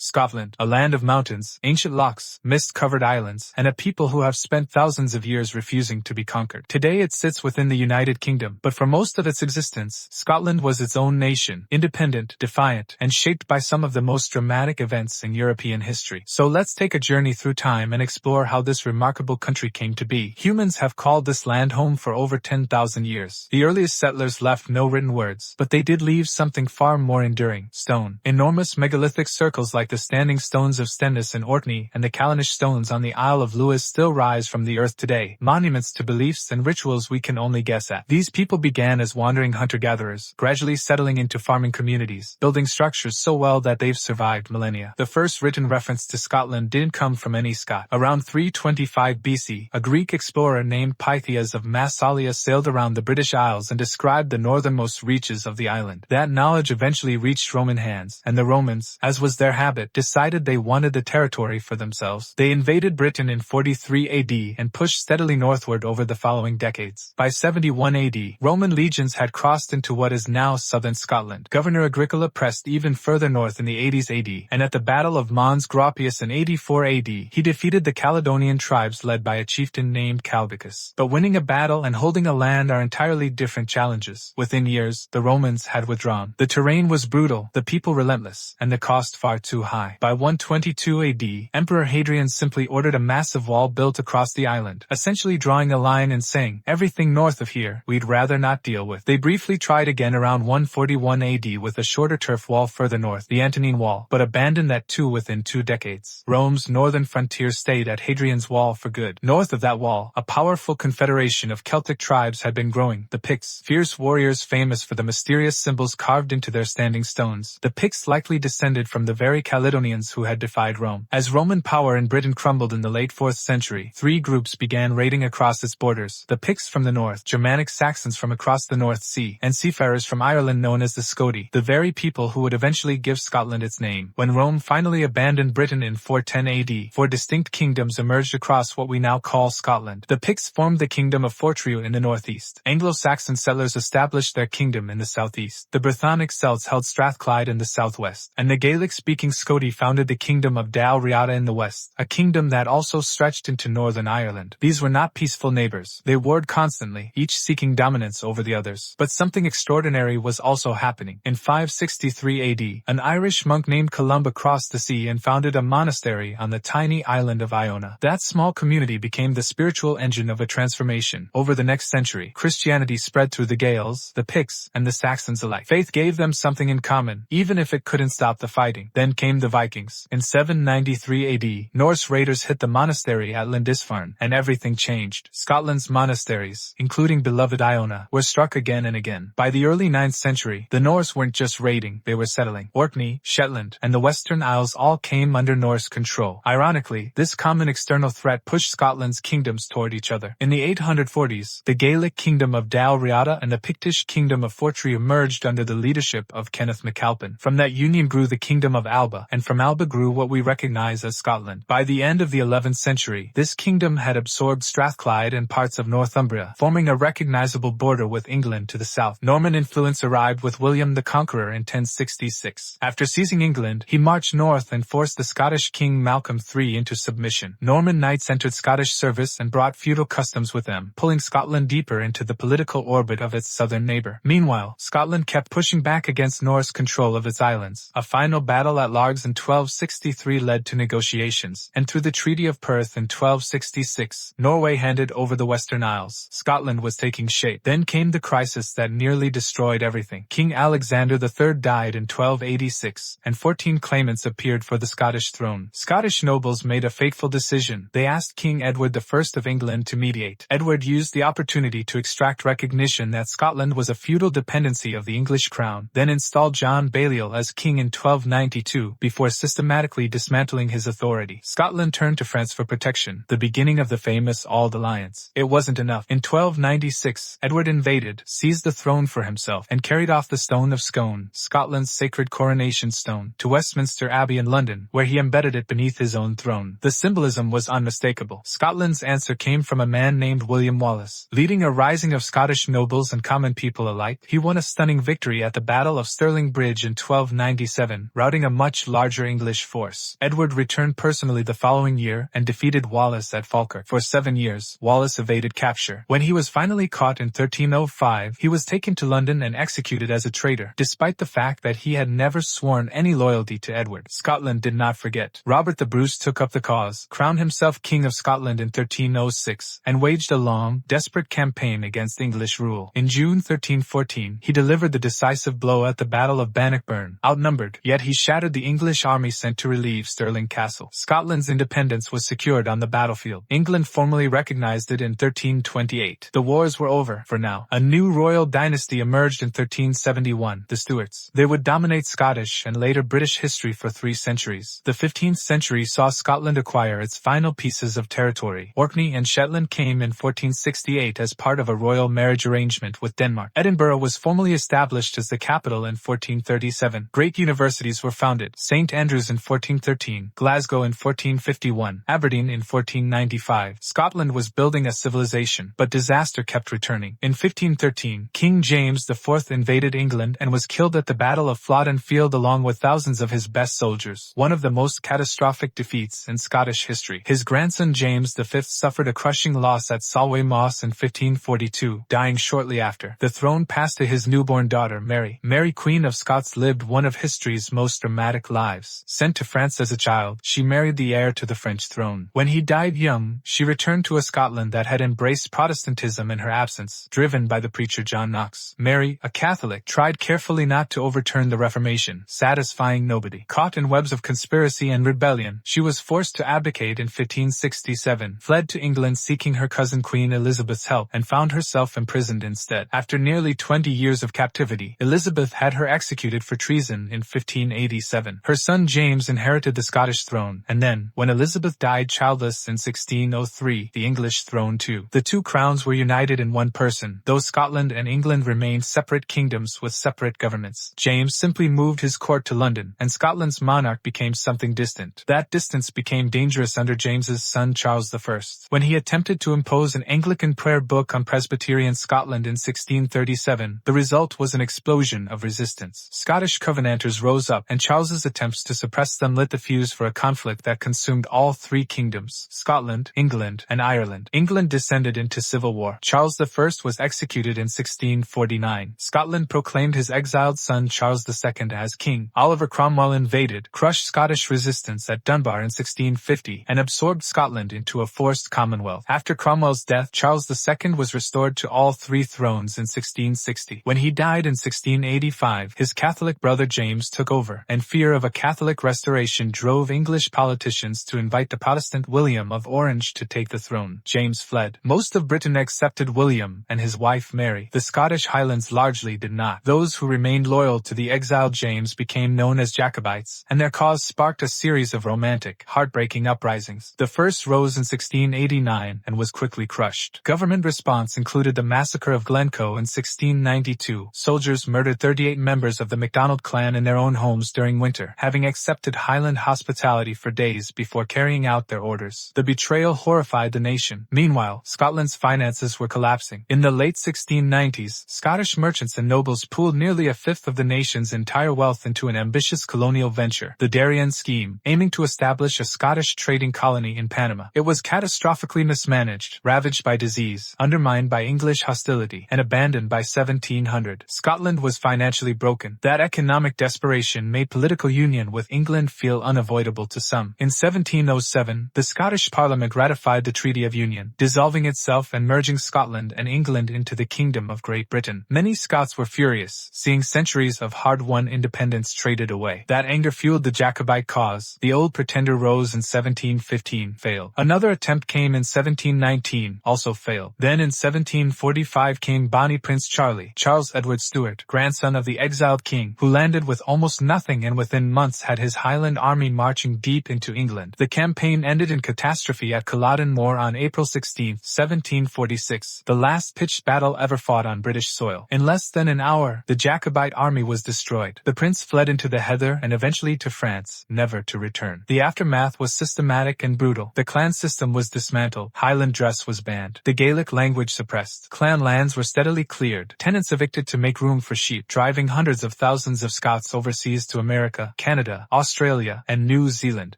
Scotland, a land of mountains, ancient lochs, mist-covered islands, and a people who have spent thousands of years refusing to be conquered. Today it sits within the United Kingdom, but for most of its existence, Scotland was its own nation, independent, defiant, and shaped by some of the most dramatic events in European history. So let's take a journey through time and explore how this remarkable country came to be. Humans have called this land home for over 10,000 years. The earliest settlers left no written words, but they did leave something far more enduring: stone. Enormous megalithic circles like the standing stones of Stennis and Orkney and the Callanish stones on the Isle of Lewis still rise from the earth today, monuments to beliefs and rituals we can only guess at. These people began as wandering hunter-gatherers, gradually settling into farming communities, building structures so well that they've survived millennia. The first written reference to Scotland didn't come from any Scot. Around 325 BC, a Greek explorer named Pythias of Massalia sailed around the British Isles and described the northernmost reaches of the island. That knowledge eventually reached Roman hands, and the Romans, as was their habit, decided they wanted the territory for themselves. They invaded Britain in 43 AD and pushed steadily northward over the following decades. By 71 AD, Roman legions had crossed into what is now southern Scotland. Governor Agricola pressed even further north in the 80s AD, and at the Battle of Mons Graupius in 84 AD, he defeated the Caledonian tribes led by a chieftain named Calbicus. But winning a battle and holding a land are entirely different challenges. Within years, the Romans had withdrawn. The terrain was brutal, the people relentless, and the cost far too high. By 122 AD, Emperor Hadrian simply ordered a massive wall built across the island, essentially drawing a line and saying, "Everything north of here, we'd rather not deal with." They briefly tried again around 141 AD with a shorter turf wall further north, the Antonine Wall, but abandoned that too within 2 decades. Rome's northern frontier stayed at Hadrian's Wall for good. North of that wall, a powerful confederation of Celtic tribes had been growing, the Picts, fierce warriors famous for the mysterious symbols carved into their standing stones. The Picts likely descended from the very Caledonians who had defied Rome. As Roman power in Britain crumbled in the late 4th century, 3 groups began raiding across its borders: the Picts from the north, Germanic Saxons from across the North Sea, and seafarers from Ireland known as the Scoti, the very people who would eventually give Scotland its name. When Rome finally abandoned Britain in 410 AD, 4 distinct kingdoms emerged across what we now call Scotland. The Picts formed the Kingdom of Fortru in the northeast. Anglo-Saxon settlers established their kingdom in the southeast. The Brythonic Celts held Strathclyde in the southwest, and the Gaelic-speaking Scoti founded the Kingdom of Dal Riata in the west, a kingdom that also stretched into Northern Ireland. These were not peaceful neighbors. They warred constantly, each seeking dominance over the others. But something extraordinary was also happening. In 563 AD, an Irish monk named Columba crossed the sea and founded a monastery on the tiny island of Iona. That small community became the spiritual engine of a transformation. Over the next century, Christianity spread through the Gaels, the Picts, and the Saxons alike. Faith gave them something in common, even if it couldn't stop the fighting. Then came the Vikings. In 793 AD, Norse raiders hit the monastery at Lindisfarne, and everything changed. Scotland's monasteries, including beloved Iona, were struck again and again. By the early 9th century, the Norse weren't just raiding, they were settling. Orkney, Shetland, and the Western Isles all came under Norse control. Ironically, this common external threat pushed Scotland's kingdoms toward each other. In the 840s, the Gaelic kingdom of Dal Riata and the Pictish kingdom of Fortru emerged under the leadership of Kenneth MacAlpin. From that union grew the kingdom of Alba, and from Alba grew what we recognize as Scotland. By the end of the 11th century, this kingdom had absorbed Strathclyde and parts of Northumbria, forming a recognizable border with England to the south. Norman influence arrived with William the Conqueror in 1066. After seizing England, he marched north and forced the Scottish king Malcolm III into submission. Norman knights entered Scottish service and brought feudal customs with them, pulling Scotland deeper into the political orbit of its southern neighbor. Meanwhile, Scotland kept pushing back against Norse control of its islands. A final battle at Largs in 1263 led to negotiations, and through the Treaty of Perth in 1266, Norway handed over the Western Isles. Scotland was taking shape. Then came the crisis that nearly destroyed everything. King Alexander III died in 1286, and 14 claimants appeared for the Scottish throne. Scottish nobles made a fateful decision. They asked King Edward I of England to mediate. Edward used the opportunity to extract recognition that Scotland was a feudal dependency of the English crown, then installed John Balliol as king in 1292, before systematically dismantling his authority. Scotland turned to France for protection, the beginning of the famous Auld Alliance. It wasn't enough. In 1296, Edward invaded, seized the throne for himself, and carried off the Stone of Scone, Scotland's sacred coronation stone, to Westminster Abbey in London, where he embedded it beneath his own throne. The symbolism was unmistakable. Scotland's answer came from a man named William Wallace. Leading a rising of Scottish nobles and common people alike, he won a stunning victory at the Battle of Stirling Bridge in 1297, routing a much larger English force. Edward returned personally the following year and defeated Wallace at Falkirk. For 7 years, Wallace evaded capture. When he was finally caught in 1305, he was taken to London and executed as a traitor, despite the fact that he had never sworn any loyalty to Edward. Scotland did not forget. Robert the Bruce took up the cause, crowned himself King of Scotland in 1306, and waged a long, desperate campaign against English rule. In June 1314, he delivered the decisive blow at the Battle of Bannockburn. Outnumbered, yet he shattered the English army sent to relieve Stirling Castle. Scotland's independence was secured on the battlefield. England formally recognized it in 1328. The wars were over, for now. A new royal dynasty emerged in 1371, the Stuarts. They would dominate Scottish and later British history for 3 centuries. The 15th century saw Scotland acquire its final pieces of territory. Orkney and Shetland came in 1468 as part of a royal marriage arrangement with Denmark. Edinburgh was formally established as the capital in 1437. Great universities were founded: St. Andrews in 1413, Glasgow in 1451, Aberdeen in 1495. Scotland was building a civilization, but disaster kept returning. In 1513, King James IV invaded England and was killed at the Battle of Flodden Field along with thousands of his best soldiers, one of the most catastrophic defeats in Scottish history. His grandson James V suffered a crushing loss at Solway Moss in 1542, dying shortly after. The throne passed to his newborn daughter Mary. Mary, Queen of Scots, lived one of history's most dramatic lives. Sent to France as a child, she married the heir to the French throne. When he died young, she returned to a Scotland that had embraced Protestantism in her absence, driven by the preacher John Knox. Mary, a Catholic, tried carefully not to overturn the Reformation, satisfying nobody. Caught in webs of conspiracy and rebellion, she was forced to abdicate in 1567, fled to England seeking her cousin Queen Elizabeth's help, and found herself imprisoned instead. After nearly 20 years of captivity, Elizabeth had her executed for treason in 1587. Her son James inherited the Scottish throne, and then, when Elizabeth died childless in 1603, the English throne too. The two crowns were united in one person, though Scotland and England remained separate kingdoms with separate governments. James simply moved his court to London, and Scotland's monarch became something distant. That distance became dangerous under James's son Charles I. When he attempted to impose an Anglican prayer book on Presbyterian Scotland in 1637, the result was an explosion of resistance. Scottish Covenanters rose up, and Charles's attempts to suppress them lit the fuse for a conflict that consumed all 3 kingdoms: Scotland, England, and Ireland. England descended into civil war. Charles I was executed in 1649. Scotland proclaimed his exiled son Charles II as king. Oliver Cromwell invaded, crushed Scottish resistance at Dunbar in 1650, and absorbed Scotland into a forced commonwealth. After Cromwell's death, Charles II was restored to all 3 thrones in 1660. When he died in 1685, his Catholic brother James took over, and fear of a Catholic restoration drove English politicians to invite the Protestant William of Orange to take the throne. James fled. Most of Britain accepted William and his wife Mary. The Scottish Highlands largely did not. Those who remained loyal to the exiled James became known as Jacobites, and their cause sparked a series of romantic, heartbreaking uprisings. The first rose in 1689 and was quickly crushed. Government response included the massacre of Glencoe in 1692. Soldiers murdered 38 members of the MacDonald clan in their own homes during winter, having accepted Highland hospitality for days before carrying out their orders. The betrayal horrified the nation. Meanwhile, Scotland's finances were collapsing. In the late 1690s, Scottish merchants and nobles pooled nearly a fifth of the nation's entire wealth into an ambitious colonial venture, the Darien Scheme, aiming to establish a Scottish trading colony in Panama. It was catastrophically mismanaged, ravaged by disease, undermined by English hostility, and abandoned by 1700. Scotland was financially broken. That economic desperation made political union with England feel unavoidable to some. In 1707, the Scottish Parliament ratified the Treaty of Union, dissolving itself and merging Scotland and England into the Kingdom of Great Britain. Many Scots were furious, seeing centuries of hard-won independence traded away. That anger fueled the Jacobite cause. The Old Pretender rose in 1715, failed. Another attempt came in 1719, also failed. Then in 1745 came Bonnie Prince Charles Edward Stuart, grandson of the exiled king, who landed with almost nothing and within months had his Highland army marching deep into England. The campaign ended in catastrophe at Culloden Moor on April 16, 1746, the last pitched battle ever fought on British soil. In less than an hour, the Jacobite army was destroyed. The prince fled into the heather and eventually to France, never to return. The aftermath was systematic and brutal. The clan system was dismantled. Highland dress was banned. The Gaelic language suppressed. Clan lands were steadily cleared. Tenants evicted to make room for sheep, driving hundreds of thousands of Scots overseas to America, Canada, Australia, and New Zealand.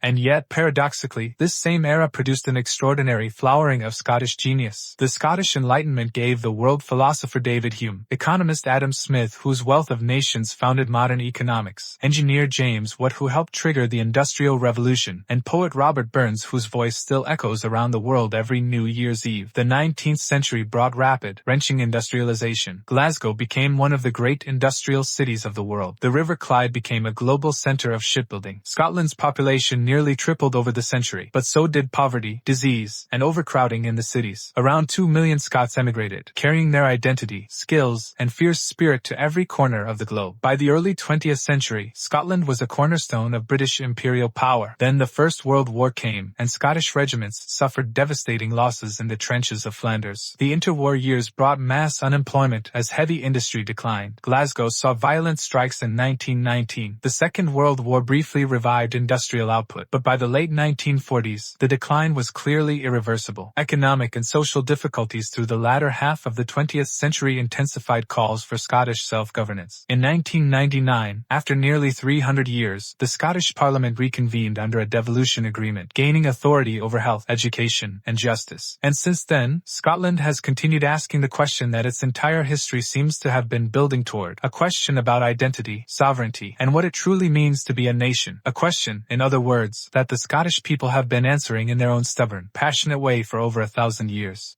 And yet, paradoxically, this same era produced an extraordinary flowering of Scottish genius. The Scottish Enlightenment gave the world philosopher David Hume, economist Adam Smith, whose wealth of nations founded modern economics, engineer James Watt, who helped trigger the Industrial Revolution, and poet Robert Burns, whose voice still echoes around the world every New Year's Eve. The 19th century brought rapid, wrenching industrialization. Glasgow became one of the great industrial cities of the world. The River Clyde became a global center of shipbuilding. Scotland's population nearly tripled over the century, but so did poverty, disease, and overcrowding in the cities. Around 2 million Scots emigrated, carrying their identity, skills, and fierce spirit to every corner of the globe. By the early 20th century, Scotland was a cornerstone of British imperial power. Then the First World War came, and Scottish regiments suffered devastating losses in the trenches of Flanders. The interwar years brought mass unemployment as heavy industry declined. Glasgow saw violent strikes in 1919. The Second World War briefly revived industrial output, but by the late 1940s, the decline was clearly irreversible. Economic and social difficulties through the latter half of the 20th century intensified calls for Scottish self-governance. In 1999, after nearly 300 years, the Scottish Parliament reconvened under a devolution agreement, gaining authority over health, education, and justice. And since then, Scotland has continued asking the question that its entire history seems to have been building toward, a question about identity, sovereignty, and what it truly means to be a nation. A question, in other words, that the Scottish people have been answering in their own stubborn, passionate way for over 1,000 years.